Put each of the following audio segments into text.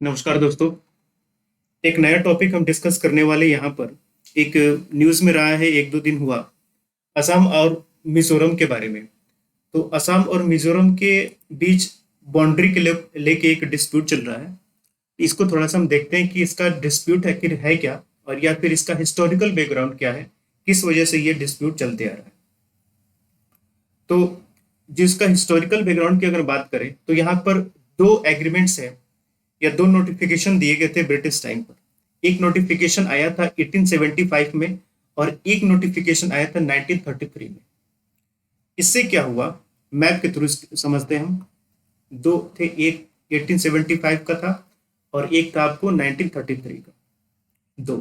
नमस्कार दोस्तों। एक नया टॉपिक हम डिस्कस करने वाले यहाँ पर। एक न्यूज़ में रहा है, एक दो दिन हुआ, असम और मिजोरम के बारे में। तो असम और मिजोरम के बीच बाउंड्री के लेके एक डिस्प्यूट चल रहा है। इसको थोड़ा सा हम देखते हैं कि इसका डिस्प्यूट आखिर है क्या, और या फिर इसका हिस्टोरिकल बैकग्राउंड क्या है, किस वजह से ये डिस्प्यूट चलते आ रहा है। तो जिसका हिस्टोरिकल बैकग्राउंड की अगर बात करें तो यहाँ पर दो एग्रीमेंट्स है या दो नोटिफिकेशन दिए गए थे ब्रिटिश टाइम पर। एक नोटिफिकेशन आया था 1875 में और एक नोटिफिकेशन आया था 1933 में। इससे क्या हुआ, मैप के थ्रू समझते हैं हम। दो थे, एक 1875 का था और एक था आपको 1933 का। दो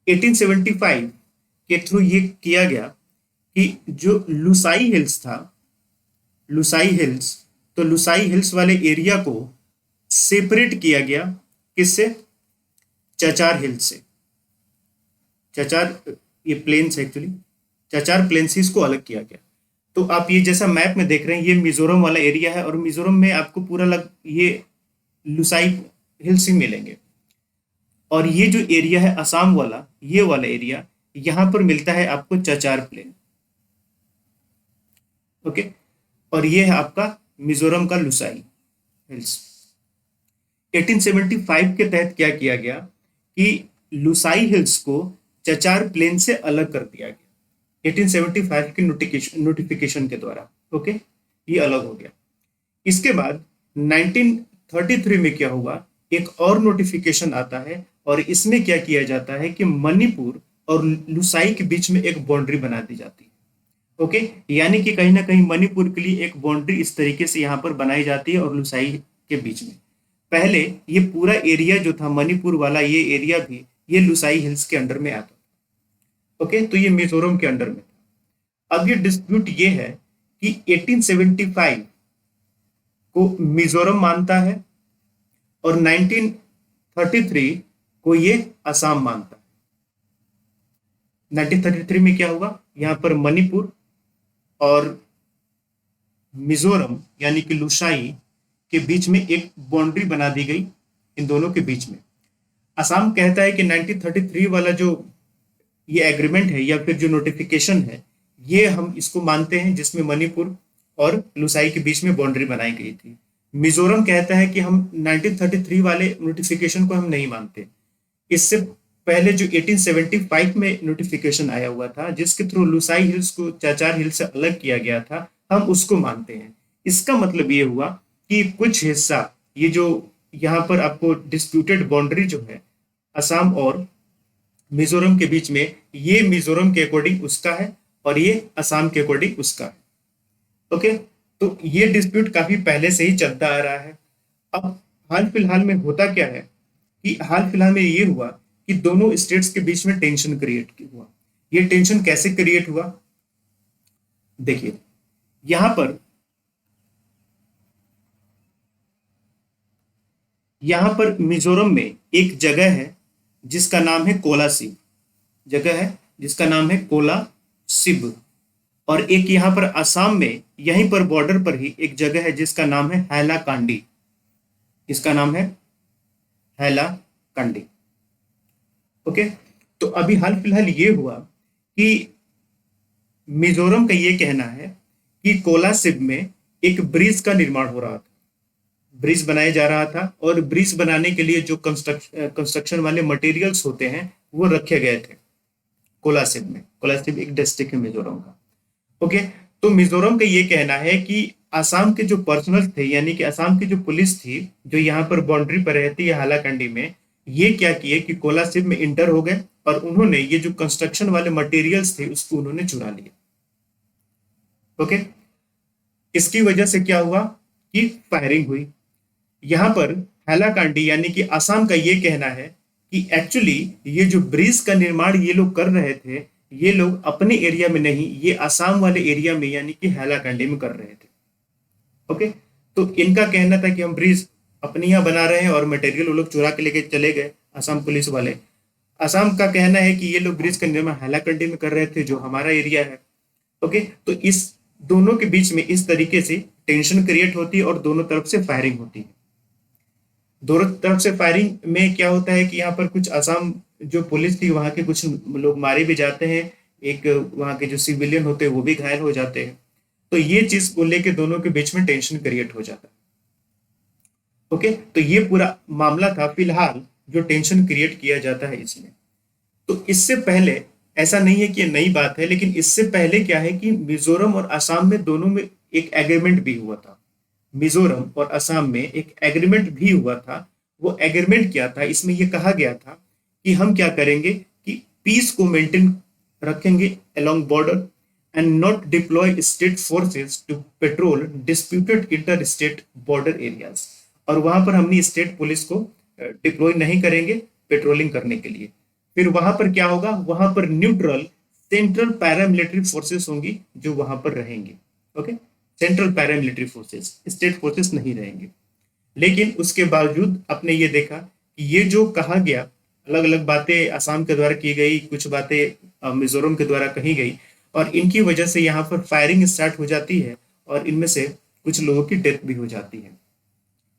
1875 के थ्रू ये किया गया कि जो लुसाई हिल्स था, लुसाई हिल्स, तो लुसाई हिल्स वाले एरिया को सेपरेट किया गया। किससे? चचार हिल्स से। चचार ये प्लेन्स है एक्चुअली, चचार प्लेन्सीज को अलग किया गया। तो आप ये जैसा मैप में देख रहे हैं, ये मिजोरम वाला एरिया है और मिजोरम में आपको पूरा ये लुसाई हिल्स ही मिलेंगे। और ये जो एरिया है असम वाला, ये वाला एरिया, यहां पर मिलता है आपको चचार प्लेन। ओके, और ये है आपका मिजोरम का लुसाई हिल्स। 1875 के तहत क्या किया गया कि लुसाई हिल्स को चचार प्लेन से अलग कर दिया गया 1875 के नोटिफिकेशन के द्वारा। ओके, ये अलग हो गया। इसके बाद 1933 में क्या हुआ, एक और नोटिफिकेशन आता है और इसमें क्या किया जाता है कि मणिपुर और लुसाई के बीच में एक बाउंड्री बना दी जाती है। ओके, यानी कि कहीं ना कहीं मणिपुर के लिए एक बाउंड्री इस तरीके से यहाँ पर बनाई जाती है और लुसाई के बीच में। पहले ये पूरा एरिया जो था मणिपुर वाला, ये एरिया भी ये लुसाई हिल्स के अंडर में आता था। ओके, तो ये मिजोरम के अंडर में था। अब ये डिस्प्यूट ये है कि 1875 को मिजोरम मानता है और 1933 को ये असम मानता है। 1933 में क्या हुआ, यहां पर मणिपुर और मिजोरम यानी कि लुसाई के बीच में एक बाउंड्री बना दी गई, इन दोनों के बीच में। असम कहता है कि 1933 वाला जो ये एग्रीमेंट है या फिर जो नोटिफिकेशन है, ये हम इसको मानते हैं, जिसमें मणिपुर और लुसाई के बीच में बाउंड्री बनाई गई थी। मिजोरम कहता है कि हम 1933 वाले नोटिफिकेशन को हम नहीं मानते। इससे पहले जो 1875 में नोटिफिकेशन आया हुआ था, जिसके थ्रू लुसाई हिल्स को चाचार हिल्स से अलग किया गया था, हम उसको मानते हैं। इसका मतलब ये हुआ कि कुछ हिस्सा, ये जो यहाँ पर आपको डिस्प्यूटेड बाउंड्री जो है असम और मिजोरम के बीच में, ये मिजोरम के अकॉर्डिंग उसका है और ये असम के अकॉर्डिंग उसका है। ओके, तो ये डिस्प्यूट काफी पहले से ही चलता आ रहा है। अब हाल फिलहाल में होता क्या है कि हाल फिलहाल में ये हुआ कि दोनों स्टेट्स के बीच में टेंशन क्रिएट हुआ। ये टेंशन कैसे क्रिएट हुआ, देखिए यहां पर मिजोरम में एक जगह है जिसका नाम है कोलासिब। जगह है जिसका नाम है कोलासिब। और एक यहां पर असम में यहीं पर बॉर्डर पर ही एक जगह है जिसका नाम है हैलाकांडी। इसका नाम है हैलाकांडी। ओके, तो अभी हाल फिलहाल ये हुआ कि मिजोरम का ये कहना है कि कोलासिब में एक ब्रिज का निर्माण हो रहा था, ब्रिज बनाया जा रहा था, और ब्रिज बनाने के लिए जो कंस्ट्रक्शन वाले मटेरियल्स होते हैं वो रखे गए थे कोलासिब में। कोलासिब एक डिस्ट्रिक्ट है मिजोरम का। ओके, तो मिजोरम का ये कहना है कि असम के जो पर्सनल थे, यानी कि असम की जो पुलिस थी जो यहाँ पर बाउंड्री पर रहती है हालाकंडी में, ये क्या किए कि कोलासिब में इंटर हो गए और उन्होंने ये जो कंस्ट्रक्शन वाले मटेरियल्स थे उसको उन्होंने चुरा लिया। ओके, इसकी वजह से क्या हुआ कि फायरिंग हुई। यहां पर हैलाकांडी यानी कि असम का ये कहना है कि एक्चुअली ये जो ब्रिज का निर्माण ये लोग कर रहे थे, ये लोग अपने एरिया में नहीं, ये असम वाले एरिया में यानी कि हैलाकांडी में कर रहे थे। ओके, तो इनका कहना था कि हम ब्रिज अपने यहाँ बना रहे हैं और मटेरियल वो लोग चुरा के लेके चले गए, असम पुलिस वाले। असम का कहना है कि ये लोग ब्रिज का निर्माण हैलाकंडी में कर रहे थे जो हमारा एरिया है। ओके, तो इस दोनों के बीच में इस तरीके से टेंशन क्रिएट होती है और दोनों तरफ से फायरिंग होती है। दोनों तरफ से फायरिंग में क्या होता है कि यहाँ पर कुछ असम जो पुलिस थी वहाँ के कुछ लोग मारे भी जाते हैं, एक वहाँ के जो सिविलियन होते हैं वो भी घायल हो जाते हैं। तो ये चीज को लेके दोनों के बीच में टेंशन क्रिएट हो जाता है। ओके, तो ये पूरा मामला था फिलहाल जो टेंशन क्रिएट किया जाता है इसमें। तो इससे पहले, ऐसा नहीं है कि ये नई बात है, लेकिन इससे पहले क्या है कि मिजोरम और असम में दोनों में एक एग्रीमेंट भी हुआ था। मिजोरम और असम में एक एग्रीमेंट भी हुआ था। वो एग्रीमेंट क्या था, इसमें ये कहा गया था कि हम क्या करेंगे कि पीस को मेंटेन रखेंगे along border and not deploy state forces to patrol disputed inter state border areas. और वहां पर हमने स्टेट पुलिस को डिप्लॉय नहीं करेंगे पेट्रोलिंग करने के लिए। फिर वहां पर क्या होगा, वहां पर न्यूट्रल सेंट्रल पैरामिलिट्री फोर्सेस होंगी जो वहां पर रहेंगी। Okay, central paramilitary forces, state forces नहीं रहेंगे। लेकिन उसके बावजूद आपने ये देखा कि ये जो कहा गया, अलग अलग बातें असम के द्वारा की गई, कुछ बातें मिजोरम के द्वारा कही गई, और इनकी वजह से यहाँ पर फायरिंग स्टार्ट हो जाती है और इनमें से कुछ लोगों की डेथ भी हो जाती है।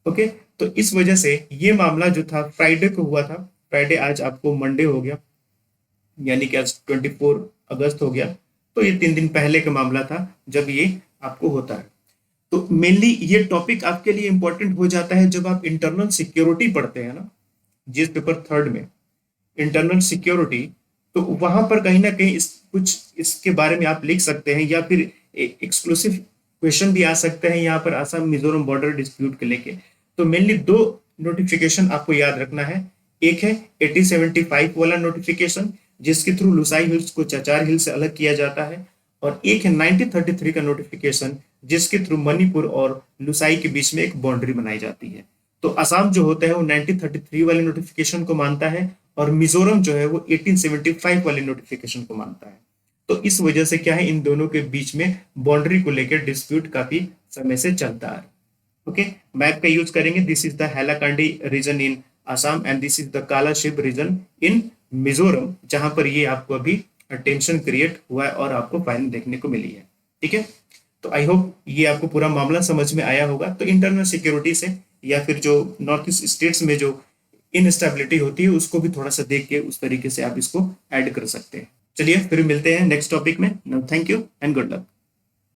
ओके, तो इस वजह से ये मामला जो था फ्राइडे को हुआ था। फ्राइडे, आज आपको मंडे हो गया, यानी कि आज 24 अगस्त हो गया। तो ये 3 दिन पहले का मामला था जब ये आपको होता है। तो मेनली ये टॉपिक आपके लिए इंपॉर्टेंट हो जाता है जब आप इंटरनल सिक्योरिटी पढ़ते हैं ना, जिस पेपर 3rd में इंटरनल सिक्योरिटी। तो वहां पर कहीं ना कहीं कुछ इसके बारे में आप लिख सकते हैं, या फिर एक्सक्लूसिव क्वेश्चन भी आ सकते हैं यहाँ पर असम मिजोरम बॉर्डर डिस्प्यूट के लेके। तो मेनली 2 नोटिफिकेशन आपको याद रखना है। एक है 8075 वाला नोटिफिकेशन, जिसके थ्रू लुसाई हिल्स को चचार हिल से अलग किया जाता है, और एक है 1933 का नोटिफिकेशन, जिसके थ्रू मणिपुर और लुसाई के बीच में एक बाउंड्री बनाई जाती है। तो असम जो होता है वो 1933 वाले नोटिफिकेशन को मानता है, और मिजोरम जो है वो 1875 वाले नोटिफिकेशन को मानता है। तो इस वजह से क्या है, इन दोनों के बीच में बाउंड्री को लेकर डिस्प्यूट काफी समय से चलता है। ओके, मैप का यूज करेंगे। This is the Hailakandi region in Assam and this is the Kolasib region in Mizoram, जहां पर ये आपको अभी टेंशन क्रिएट हुआ है और आपको फाइनल देखने को मिली है। ठीक है, तो आई होप ये आपको पूरा मामला समझ में आया होगा। तो इंटरनल सिक्योरिटी से, या फिर जो नॉर्थ ईस्ट स्टेट्स में जो इनस्टेबिलिटी होती है उसको भी थोड़ा सा देख के उस तरीके से आप इसको ऐड कर सकते हैं। चलिए फिर मिलते हैं नेक्स्ट टॉपिक में। Thank you and good luck.